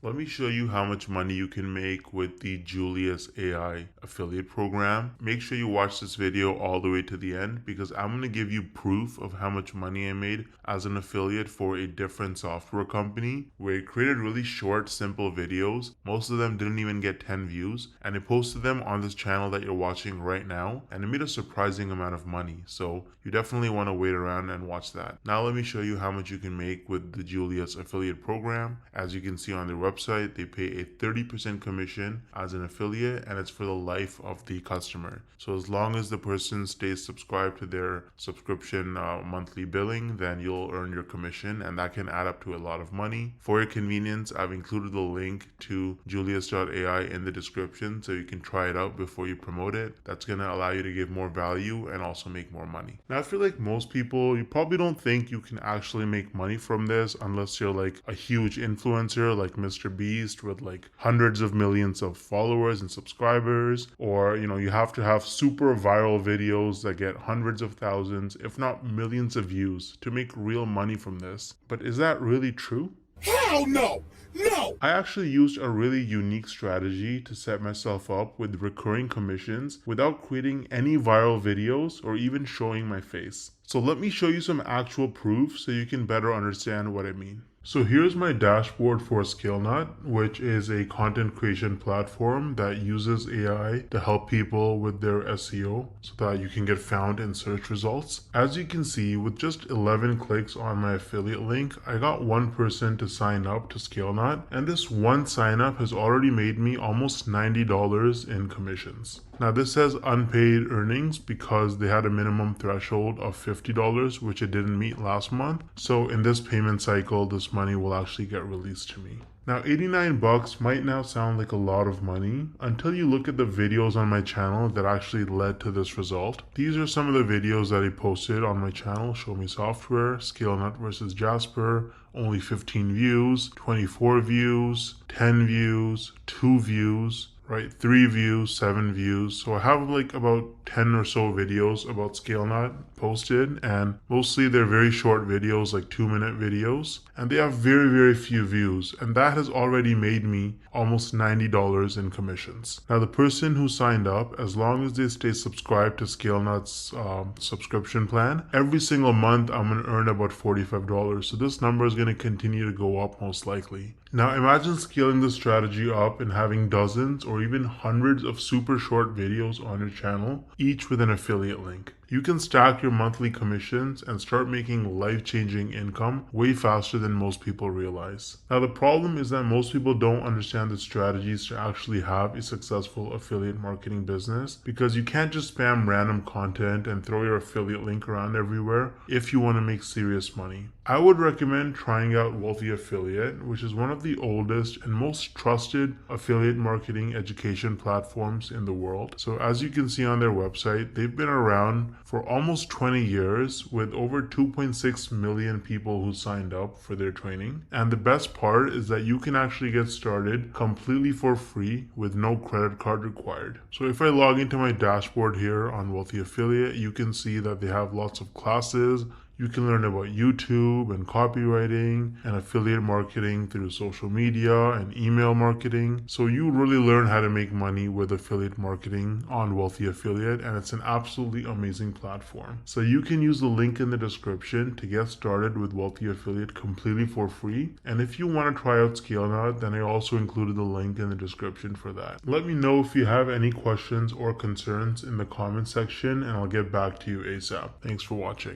Let me show you how much money you can make with the Julius AI affiliate program. Make sure you watch this video all the way to the end because I'm going to give you proof of how much money I made as an affiliate for a different software company where I created really short, simple videos. Most of them didn't even get 10 views, and I posted them on this channel that you're watching right now, and it made a surprising amount of money. So you definitely want to wait around and watch that. Now let me show you how much you can make with the Julius affiliate program. As you can see on their website, they pay a 30% commission as an affiliate, and it's for the life of the customer. So as long as the person stays subscribed to their subscription monthly billing, then you'll earn your commission, and that can add up to a lot of money. For your convenience, I've included the link to Julius.ai in the description so you can try it out before you promote it. That's going to allow you to give more value and also make more money. Now, I feel like most people, you probably don't think you can actually make money from this unless you're like a huge influencer like Mr. Beast with like hundreds of millions of followers and subscribers, or you have to have super viral videos that get hundreds of thousands, if not millions of views to make real money from this. But is that really true? Hell no! No! I actually used a really unique strategy to set myself up with recurring commissions without creating any viral videos or even showing my face. So let me show you some actual proof so you can better understand what I mean. So here's my dashboard for ScaleNut, which is a content creation platform that uses AI to help people with their SEO so that you can get found in search results. As you can see, with just 11 clicks on my affiliate link, I got one person to sign up to ScaleNut, and this one sign up has already made me almost $90 in commissions. Now this says unpaid earnings because they had a minimum threshold of $50, which it didn't meet last month. So in this payment cycle, this money will actually get released to me. Now 89 bucks might now sound like a lot of money until you look at the videos on my channel that actually led to this result. These are some of the videos that I posted on my channel: Show Me Software, ScaleNut versus Jasper, only 15 views, 24 views, 10 views, 2 views, right? 3 views, 7 views. So I have like about 10 or so videos about ScaleNut posted, and mostly they're very short videos, like 2-minute videos, and they have very few views, and that has already made me almost $90 in commissions. Now the person who signed up, as long as they stay subscribed to ScaleNut's subscription plan, every single month I'm going to earn about $45. So this number is going to continue to go up most likely. Now imagine scaling this strategy up and having dozens or even hundreds of super short videos on your channel, each with an affiliate link. You can stack your monthly commissions and start making life-changing income way faster than most people realize. Now the problem is that most people don't understand the strategies to actually have a successful affiliate marketing business, because you can't just spam random content and throw your affiliate link around everywhere if you want to make serious money. I would recommend trying out Wealthy Affiliate, which is one of the oldest and most trusted affiliate marketing education platforms in the world. So as you can see on their website, they've been around for almost 20 years with over 2.6 million people who signed up for their training. And the best part is that you can actually get started completely for free with no credit card required. So if I log into my dashboard here on Wealthy Affiliate, you can see that they have lots of classes. You can learn about YouTube and copywriting and affiliate marketing through social media and email marketing. So you really learn how to make money with affiliate marketing on Wealthy Affiliate, and it's an absolutely amazing platform. So you can use the link in the description to get started with Wealthy Affiliate completely for free. And if you want to try out ScaleNut, then I also included the link in the description for that. Let me know if you have any questions or concerns in the comment section, and I'll get back to you ASAP. Thanks for watching.